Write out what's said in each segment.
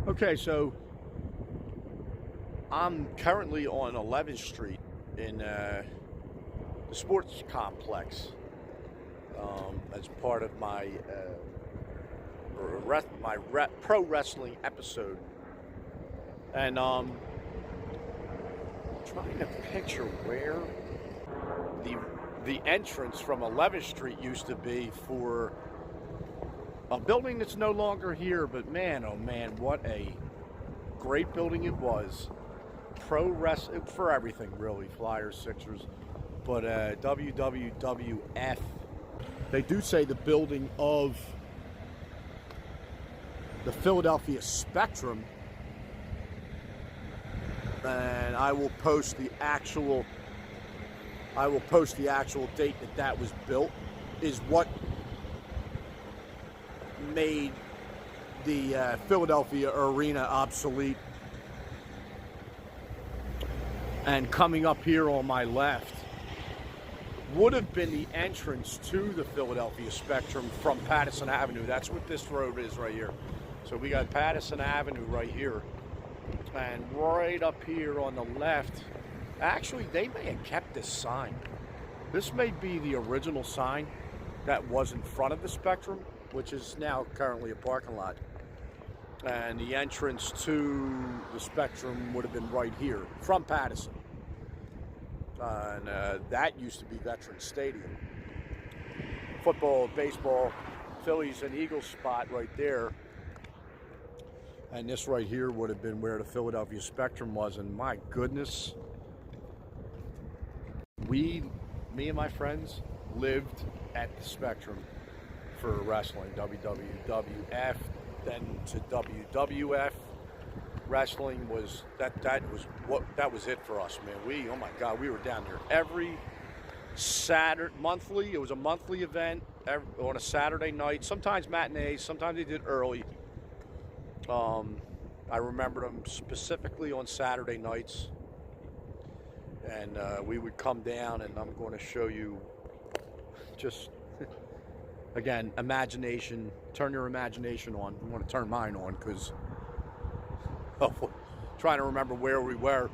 Okay, so I'm currently on 11th Street in the sports complex as part of my pro wrestling episode, and trying to picture where the entrance from 11th Street used to be for a building that's no longer here. But man, oh man, what a great building it was. Pro wrestling for everything, really. Flyers, Sixers, but WWF. They do say the building of the Philadelphia Spectrum, and I will post the actual date that was built, is what made the Philadelphia arena obsolete. And coming up here on my left would have been the entrance to the Philadelphia Spectrum from Patterson Avenue. That's what this road is right here. So we got Patterson Avenue right here. And right up here on the left, actually they may have kept this sign. This may be the original sign that was in front of the Spectrum, which is now currently a parking lot. And the entrance to the Spectrum would have been right here from Patterson. And that used to be Veterans Stadium. Football, baseball, Phillies and Eagles spot right there. And this right here would have been where the Philadelphia Spectrum was. And my goodness, me and my friends lived at the Spectrum for wrestling. WWF, then to WWF. Wrestling was that was it for us, man. Oh my God, we were down there every Saturday, monthly. It was a monthly event on a Saturday night. Sometimes matinees, sometimes they did early. I remember them specifically on Saturday nights, and we would come down, and I'm going to show you just again, imagination. Turn your imagination on. I want to turn mine on because trying to remember where we were.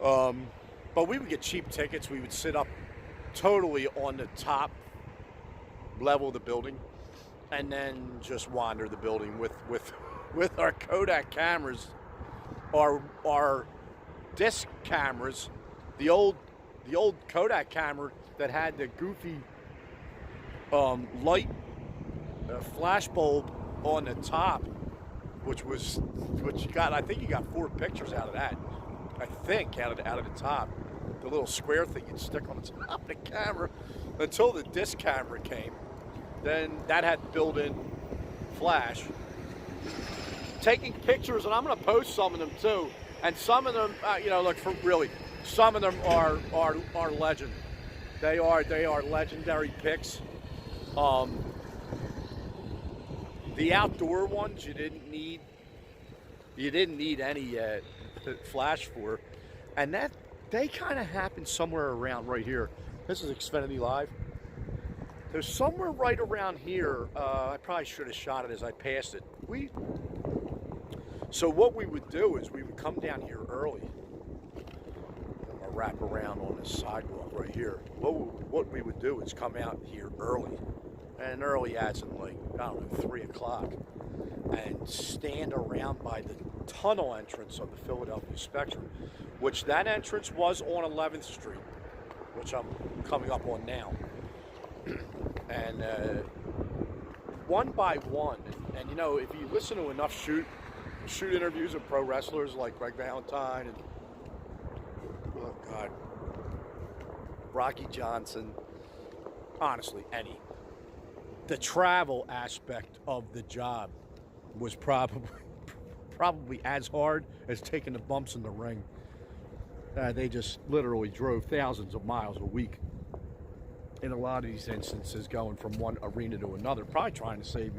But we would get cheap tickets. We would sit up totally on the top level of the building, and then just wander the building with our Kodak cameras, our disc cameras, the old Kodak camera that had the goofy light flash bulb on the top, which you got. I think you got 4 pictures out of that. I think out of the top, the little square thing you'd stick on the top of the camera, until the disc camera came. Then that had built-in flash. Taking pictures, and I'm going to post some of them too. And some of them, look, for really, some of them are legend. They are legendary pics. The outdoor ones you didn't need any flash for, and that they kind of happened somewhere around right here. This is Xfinity Live. There's somewhere right around here. I probably should have shot it as I passed it. So what we would do is we would come down here early. I'm gonna wrap around on this sidewalk right here. What we would do is come out here early. And early as in, like, I don't know, 3 o'clock, and stand around by the tunnel entrance of the Philadelphia Spectrum, which that entrance was on 11th Street, which I'm coming up on now. And one by one, and if you listen to enough shoot interviews of pro wrestlers like Greg Valentine and, oh God, Rocky Johnson, honestly, any. The travel aspect of the job was probably as hard as taking the bumps in the ring. They just literally drove thousands of miles a week. In a lot of these instances, going from one arena to another, probably trying to save,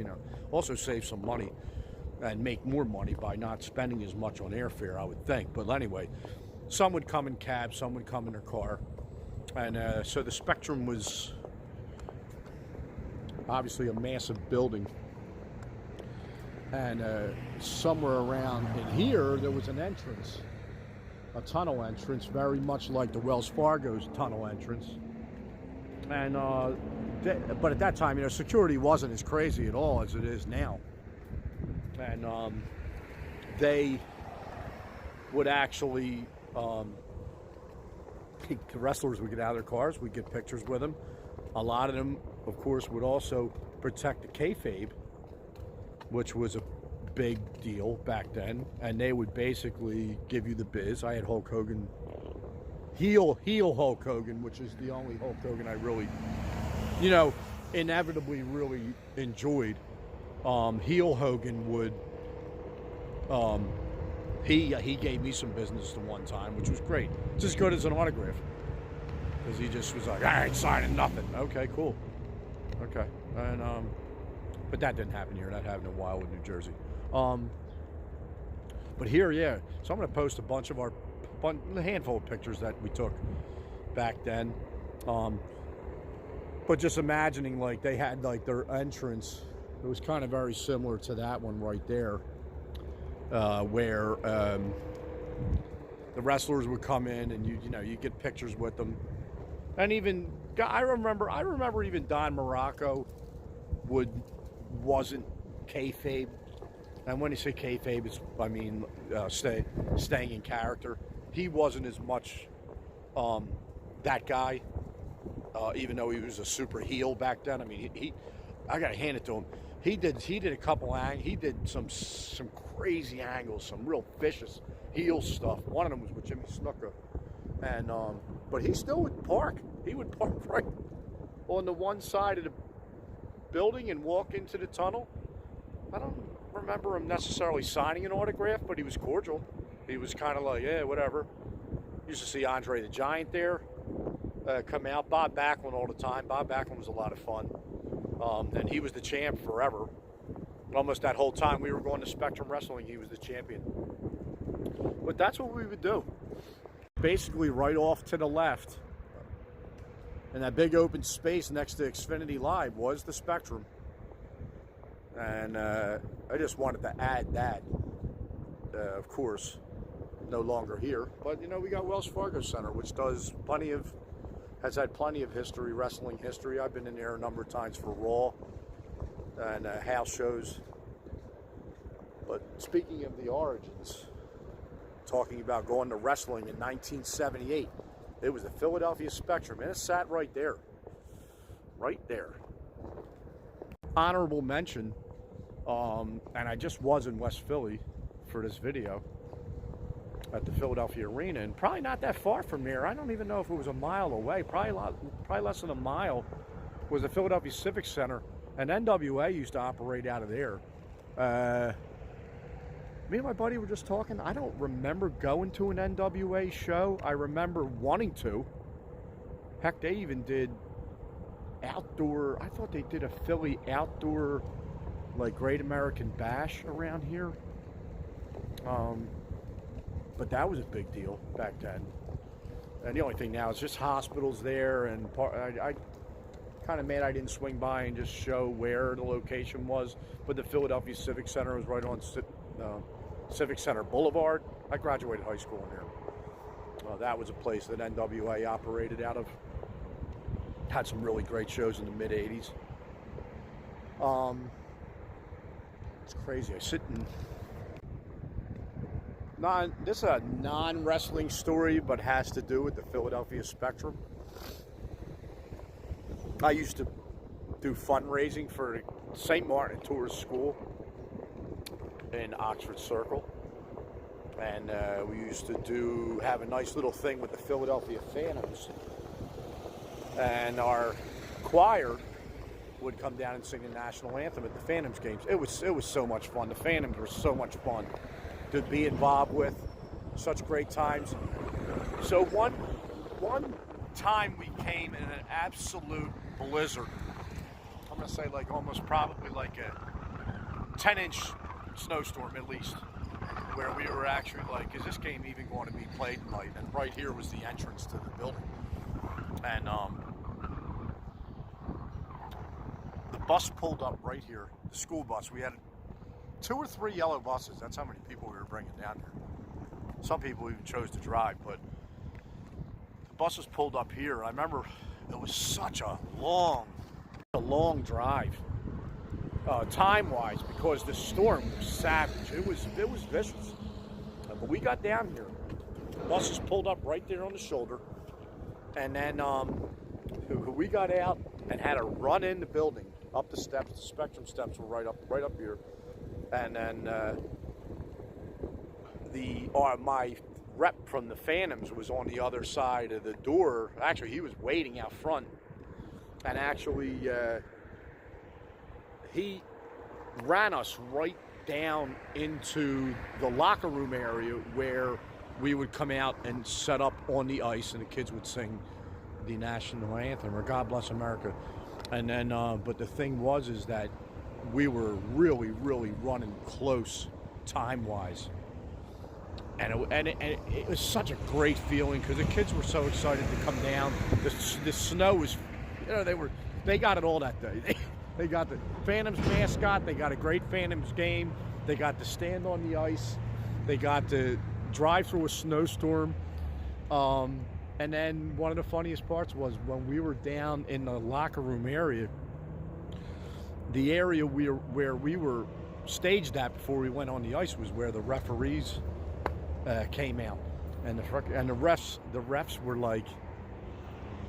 also save some money and make more money by not spending as much on airfare, I would think. But anyway, some would come in cabs, some would come in their car. And so the Spectrum was obviously a massive building. And somewhere around in here, there was an entrance, a tunnel entrance, very much like the Wells Fargo's tunnel entrance. And but at that time, you know, security wasn't as crazy at all as it is now. And they would actually, the wrestlers would get out of their cars, we'd get pictures with them. A lot of them, of course, would also protect the kayfabe, which was a big deal back then. And they would basically give you the biz. I had Hulk Hogan, heel Hulk Hogan, which is the only Hulk Hogan I really, you know, inevitably really enjoyed. Heel Hogan would, he gave me some business the one time, which was great. Just good as an autograph. Because he just was like, I ain't signing nothing. Okay, cool. Okay. And, but that didn't happen here. That happened in Wildwood, New Jersey. But here, yeah. So I'm going to post a bunch of a handful of pictures that we took back then. But just imagining, like, they had, like, their entrance. It was kind of very similar to that one right there, where the wrestlers would come in and you know, you get pictures with them. And even, I remember even Don Morocco wasn't kayfabe. And when you say kayfabe, it's, I mean, staying in character. He wasn't as much that guy, even though he was a super heel back then. I mean, I gotta hand it to him. He did a couple he did some crazy angles, some real vicious heel stuff. One of them was with Jimmy Snuka, and but he still would park. He would park right on the one side of the building and walk into the tunnel. I don't remember him necessarily signing an autograph, but he was cordial. He was kind of like, yeah, whatever. Used to see Andre the Giant there come out. Bob Backlund all the time. Bob Backlund was a lot of fun. And he was the champ forever. Almost that whole time we were going to Spectrum Wrestling, he was the champion. But that's what we would do. Basically right off to the left, in that big open space next to Xfinity Live, was the Spectrum. And I just wanted to add that. Of course, no longer here. But, you know, we got Wells Fargo Center, which has had plenty of history, wrestling history. I've been in there a number of times for Raw and house shows. But speaking of the origins, talking about going to wrestling in 1978, it was the Philadelphia Spectrum, and it sat right there. Right there. Honorable mention, and I just was in West Philly for this video, at the Philadelphia Arena, and probably not that far from there. I don't even know if it was a mile away. Probably less than a mile was the Philadelphia Civic Center, and NWA used to operate out of there. Me and my buddy were just talking. I don't remember going to an NWA show. I remember wanting to. Heck, they even did outdoor. I thought they did a Philly outdoor, like, Great American Bash around here. But that was a big deal back then. And the only thing now is just hospitals there, and I kind of mad I didn't swing by and just show where the location was. But the Philadelphia Civic Center was right on Civic Center Boulevard. I graduated high school in there. That was a place that NWA operated out of. Had some really great shows in the mid-'80s. It's crazy. I sit in... This is a non-wrestling story, but has to do with the Philadelphia Spectrum. I used to do fundraising for St. Martin Tourist School in Oxford Circle. And we used to have a nice little thing with the Philadelphia Phantoms. And our choir would come down and sing the national anthem at the Phantoms games. It was so much fun. The Phantoms were so much fun to be involved with. Such great times. So one time we came in an absolute blizzard. I'm gonna say like almost probably like a 10-inch snowstorm at least, where we were actually like, is this game even going to be played tonight? And right here was the entrance to the building. And the bus pulled up right here, the school bus. We had 2 or 3 yellow buses. That's how many people we were bringing down here. Some people even chose to drive, but the buses pulled up here. I remember it was such a long drive, time-wise, because the storm was savage. It was vicious. But we got down here. The buses pulled up right there on the shoulder, and then we got out and had to run in the building, up the steps. The Spectrum steps were right up here, and then my rep from the Phantoms was on the other side of the door. Actually, he was waiting out front, and actually he ran us right down into the locker room area where we would come out and set up on the ice, and the kids would sing the national anthem, or God Bless America. And then, but the thing is that we were really running close time-wise. And it was such a great feeling because the kids were so excited to come down. The snow was, they got it all that day. They got the Phantoms mascot. They got a great Phantoms game. They got to stand on the ice. They got to drive through a snowstorm. And then one of the funniest parts was when we were down in the locker room area, the area where we were staged at before we went on the ice was where the referees came out, and the refs were like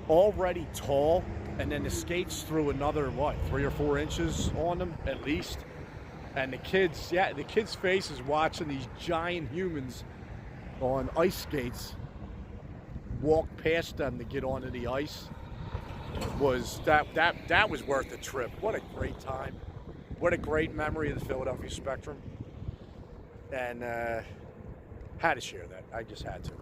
already tall, and then the skates threw another 3 or 4 inches on them at least, and the kids' faces watching these giant humans on ice skates walk past them to get onto the ice was that was worth the trip. What a great time! What a great memory of the Philadelphia Spectrum, and had to share that. I just had to.